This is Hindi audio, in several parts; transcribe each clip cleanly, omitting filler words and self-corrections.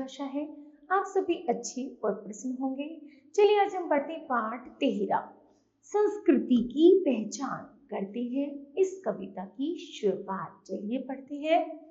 आशा है आप सभी अच्छे और प्रसन्न होंगे। चलिए आज हम पढ़ते पाठ 13 संस्कृति की पहचान करते हैं। इस कविता की शुरुआत चलिए पढ़ते हैं।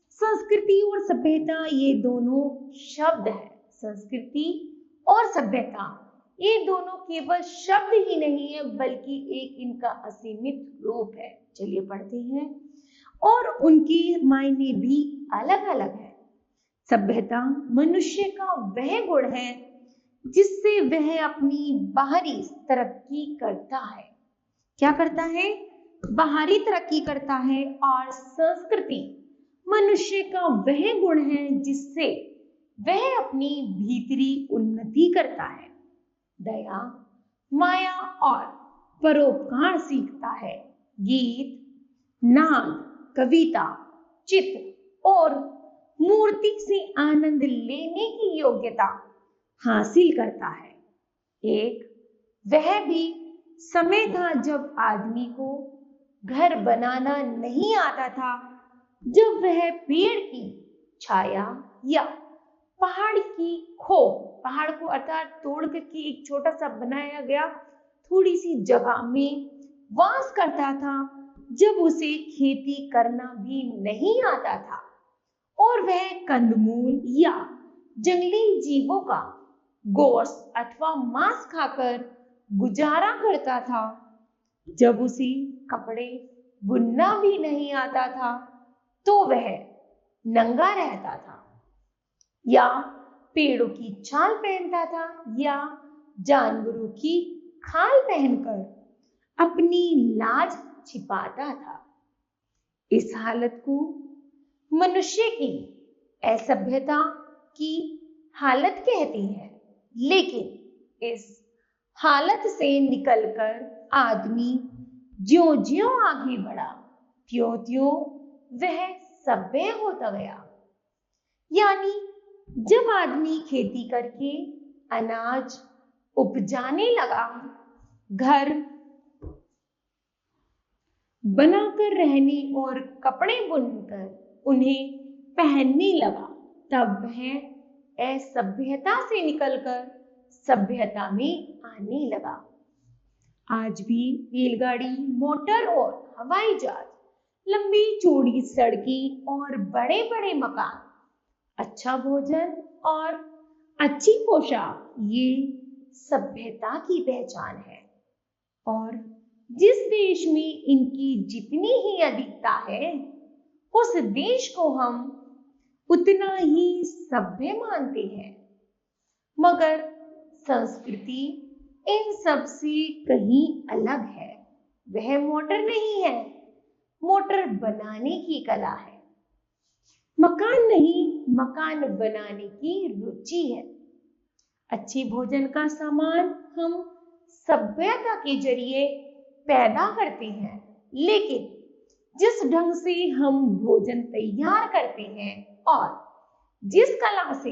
संस्कृति और सभ्यता ये दोनों शब्द हैं। संस्कृति और सभ्यता ये दोनों केवल शब्द ही नहीं है बल्कि एक इनका असीमित रूप है। चलिए पढ़ते हैं और उनके मायने भी अलग अलग है। सभ्यता मनुष्य का वह गुण है जिससे वह अपनी बाहरी तरक्की करता है। क्या करता है? बाहरी तरक्की करता है। और संस्कृति मनुष्य का वह गुण है जिससे वह अपनी भीतरी उन्नति करता है। दया, माया और परोपकार सीखता है। गीत, नाद, कविता, चित्र और मूर्ति से आनंद लेने की योग्यता हासिल करता है। एक वह भी समय था जब आदमी को घर बनाना नहीं आता था, जब वह पेड़ की छाया या पहाड़ की खो, पहाड़ को अर्थात तोड़ करके एक छोटा सा बनाया गया थोड़ी सी जगह में वास करता था, जब उसे खेती करना भी नहीं आता था और वह कंदमूल या जंगली जीवों का गोश्त अथवा मांस खाकर गुजारा करता था, जब उसे कपड़े बुनना भी नहीं आता था तो वह नंगा रहता था या पेड़ों की छाल पहनता था या जानवरों की खाल पहनकर अपनी लाज छिपाता था। इस हालत को मनुष्य की असभ्यता की हालत कहते हैं। लेकिन इस हालत से निकलकर आदमी ज्यों-ज्यों आगे बढ़ा, त्यों-त्यों वह सभ्य होता गया। यानी जब आदमी खेती करके अनाज उपजाने लगा, घर बनाकर रहने और कपड़े बुनकर उन्हें पहनने लगा, तब वह असभ्यता से निकलकर सभ्यता में आने लगा। आज भी रेलगाड़ी, मोटर और हवाई जहाज, लंबी चौड़ी सड़कें और बड़े बड़े मकान, अच्छा भोजन और अच्छी पोशाक ये सभ्यता की पहचान है। और जिस देश में इनकी जितनी ही अधिकता है, उस देश को हम उतना ही सभ्य मानते हैं। मगर संस्कृति इन सब से कहीं अलग है। वह मोटर नहीं है, मोटर बनाने की कला है। मकान नहीं, मकान बनाने की रुचि है। अच्छी भोजन का सामान हम सभ्यता के जरिए पैदा करते हैं, लेकिन जिस ढंग से हम भोजन तैयार करते हैं और जिस कला से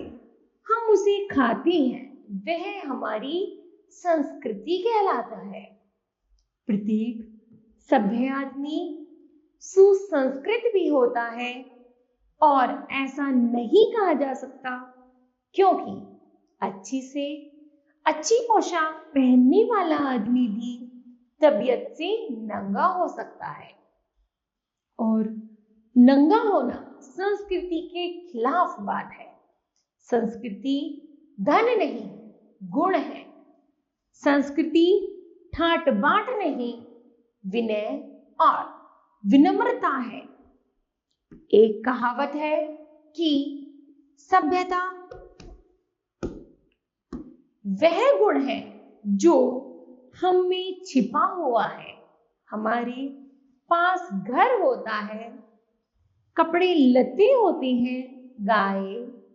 हम उसे खाते हैं, वह हमारी संस्कृति कहलाता है। प्रत्येक सभ्य आदमी सुसंस्कृत भी होता है और ऐसा नहीं कहा जा सकता, क्योंकि अच्छी से अच्छी पोशाक पहनने वाला आदमी भी तबीयत से नंगा हो सकता है। और नंगा होना संस्कृति के खिलाफ बात है। संस्कृति धन नहीं, गुण है। संस्कृति ठाट बाट नहीं, विनय और विनम्रता है। एक कहावत है कि सभ्यता वह गुण है जो हम में छिपा हुआ है। हमारे पास घर होता है, कपड़े लत्ते होते हैं, गाय,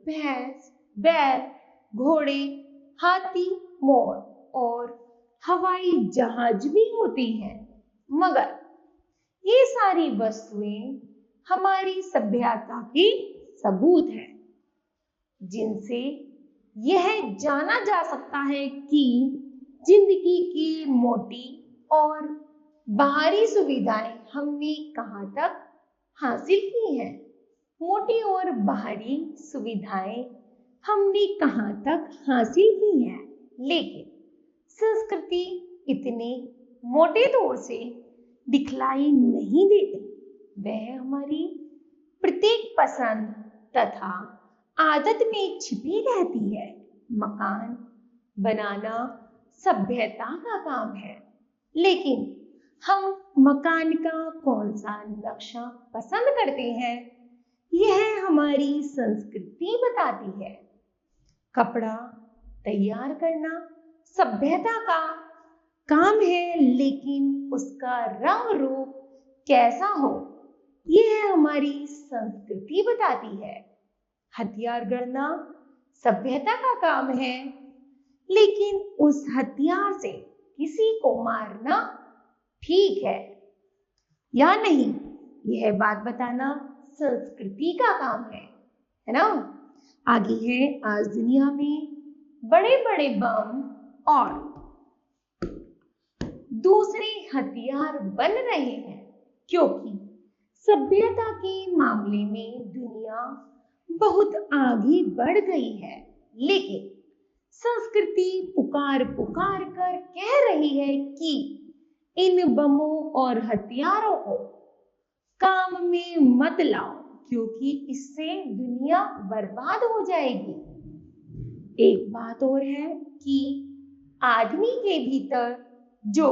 भैंस, बैल, घोड़े, हाथी, मोर और हवाई जहाज भी होती हैं। मगर ये सारी वस्तुएं हमारी सभ्यता के सबूत हैं, जिनसे यह जाना जा सकता है कि जिंदगी की मोटी और बाहरी सुविधाएं हमने कहां तक हासिल की हैं। मोटी और बाहरी सुविधाएं हमने कहाँ तक हासिल की है, लेकिन संस्कृति इतने मोटे तौर से दिखलाई नहीं देती। वह हमारी प्रत्येक पसंद तथा आदत में छिपी रहती है। मकान बनाना सभ्यता का काम है, लेकिन हम मकान का कौन सा नक्शा पसंद करते हैं, यह हमारी संस्कृति बताती है। कपड़ा तैयार करना सभ्यता का काम है, लेकिन उसका रंग रूप कैसा हो, यह हमारी संस्कृति बताती है। हथियार गढ़ना सभ्यता का काम है, लेकिन उस हथियार से किसी को मारना ठीक है या नहीं, यह बात बताना संस्कृति का काम है ना। आगे है, आज दुनिया में बड़े बड़े बम और दूसरे हथियार बन रहे हैं, क्योंकि सभ्यता के मामले में दुनिया बहुत आगे बढ़ गई है। लेकिन संस्कृति पुकार पुकार कर कह रही है कि इन बमों और हथियारों को काम में मत लाओ, क्योंकि इससे दुनिया बर्बाद हो जाएगी। एक बात और है कि आदमी के भीतर जो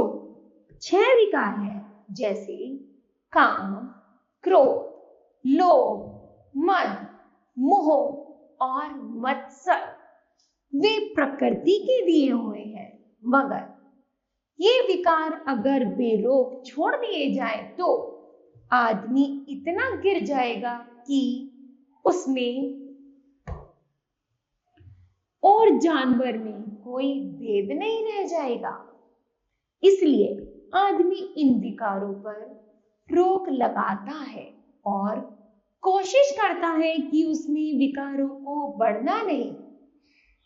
6 विकार है, जैसे काम, क्रोध, लोभ, मद, मोह और मत्सर, वे प्रकृति के दिए हुए हैं। मगर ये विकार अगर बेरोक छोड़ दिए जाए तो आदमी इतना गिर जाएगा कि उसमें और जानवर में कोई भेद नहीं रह जाएगा। इसलिए आदमी इन विकारों पर रोक लगाता है और कोशिश करता है कि उसमें विकारों को बढ़ना नहीं,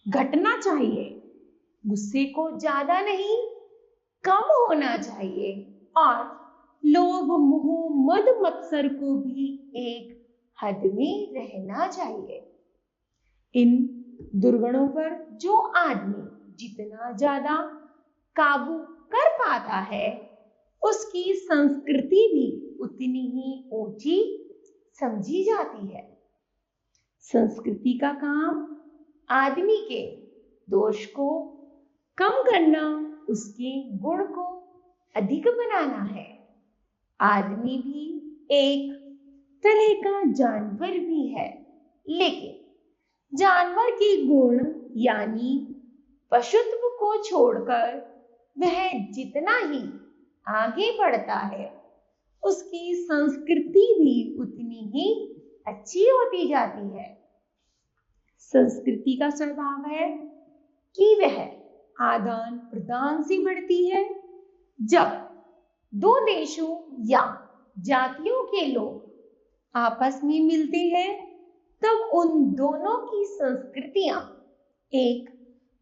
घटना चाहिए। गुस्से को ज्यादा नहीं, कम होना चाहिए, और लोभ, मोह, मद, मत्सर को भी एक हद में रहना चाहिए। इन दुर्गुणों पर जो आदमी जितना ज्यादा काबू कर पाता है, उसकी संस्कृति भी उतनी ही ऊंची समझी जाती है। संस्कृति का काम आदमी के दोष को कम करना, उसके गुण को अधिक बनाना है। आदमी भी एक तरह का जानवर भी है, लेकिन जानवर के गुण यानी पशुत्व को छोड़कर वह जितना ही आगे बढ़ता है, उसकी संस्कृति भी उतनी ही अच्छी होती जाती है। संस्कृति का स्वभाव है कि वह आदान प्रदान से बढ़ती है। जब दो देशों या जातियों के लोग आपस में मिलते हैं, तब उन दोनों की संस्कृतियां एक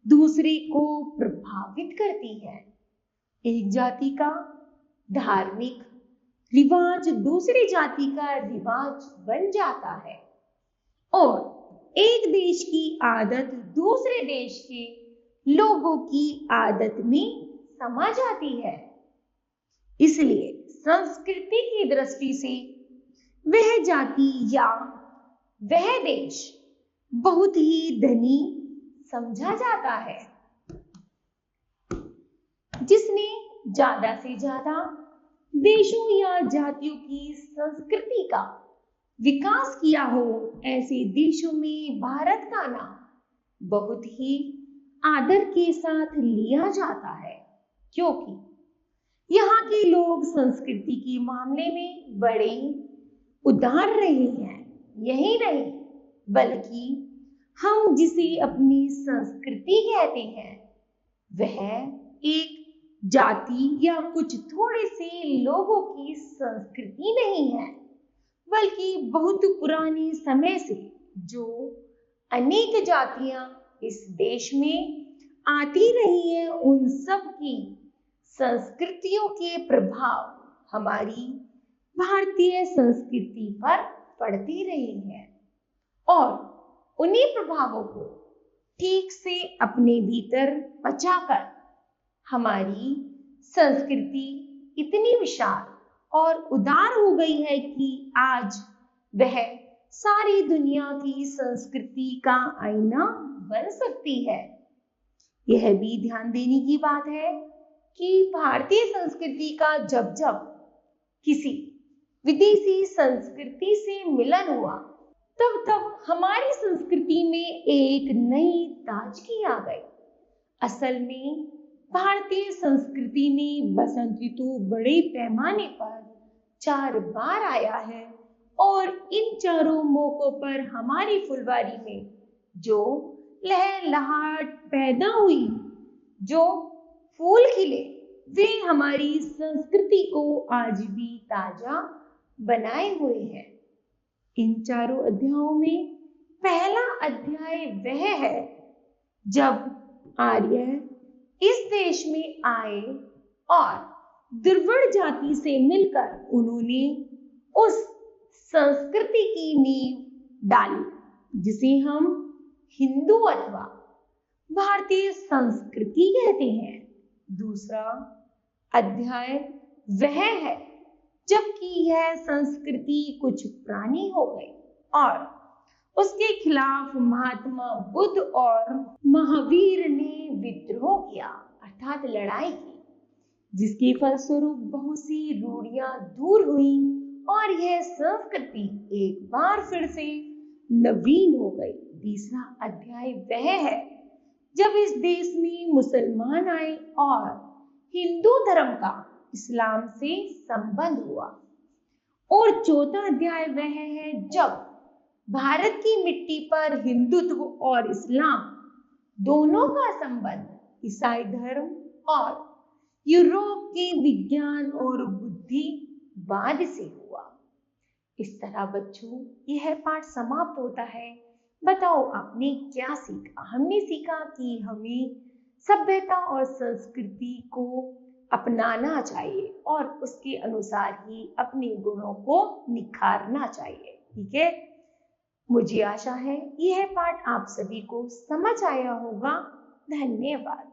दूसरे को प्रभावित करती है। एक जाति का धार्मिक रिवाज दूसरी जाति का रिवाज बन जाता है, और एक देश की आदत दूसरे देश के लोगों की आदत में समा जाती है। इसलिए संस्कृति की दृष्टि से वह जाति या वह देश बहुत ही धनी समझा जाता है। जिसने ज्यादा से ज्यादा देशों या जातियों की संस्कृति का विकास किया हो, ऐसे देशों में भारत का नाम बहुत ही आदर के साथ लिया जाता है, क्योंकि यहाँ के लोग संस्कृति के मामले में बड़े उदार रहे हैं। यही नहीं, बल्कि हम जिसे अपनी संस्कृति कहते हैं, वह एक जाति या कुछ थोड़े से लोगों की संस्कृति नहीं है, बल्कि बहुत पुराने समय से जो अनेक जातियां इस देश में आती रही हैं, उन सब की संस्कृतियों के प्रभाव हमारी भारतीय संस्कृति पर पड़ते रहे हैं। और उन्हीं प्रभावों को ठीक से अपने भीतर बचाकर हमारी संस्कृति इतनी विशाल और उदार हो गई है कि आज वह सारी दुनिया की संस्कृति का आईना बन सकती है। यह भी ध्यान देने की बात है कि भारतीय संस्कृति का जब जब किसी विदेशी संस्कृति से मिलन हुआ तब तब हमारी संस्कृति में एक नई ताजगी आ गई। असल में भारतीय संस्कृति में बसंत ऋतु बड़े पैमाने पर 4 बार आया है और इन चारों मौकों पर हमारी फुलवारी में जो लहलहाट पैदा हुई, जो फूल खिले, वे हमारी संस्कृति को आज भी ताजा बनाए हुए हैं। इन चारों अध्यायों में पहला अध्याय वह है जब आर्य इस देश में आए और द्रविड़ जाति से मिलकर उन्होंने उस संस्कृति की नींव डाली जिसे हम हिंदू अथवा भारतीय संस्कृति कहते हैं। दूसरा अध्याय वह है जबकि यह संस्कृति कुछ पुरानी हो गई और उसके खिलाफ महात्मा बुद्ध और महावीर ने विद्रोह किया अर्थात लड़ाई की, जिसके फलस्वरूप बहुत सी रूढ़ियां दूर हुई और यह संस्कृति एक बार फिर से नवीन हो गई। तीसरा अध्याय वह है जब इस देश में मुसलमान आए और हिंदू धर्म का इस्लाम से संबंध हुआ। और चौथा अध्याय वह है जब भारत की मिट्टी पर हिंदुत्व और इस्लाम दोनों का संबंध ईसाई धर्म और यूरोप के विज्ञान और बुद्धिवाद से हुआ। इस तरह बच्चों यह पाठ समाप्त होता है। बताओ आपने क्या सीखा? हमने सीखा कि हमें सभ्यता और संस्कृति को अपनाना चाहिए और उसके अनुसार ही अपने गुणों को निखारना चाहिए। ठीक है, मुझे आशा है यह पाठ आप सभी को समझ आया होगा। धन्यवाद।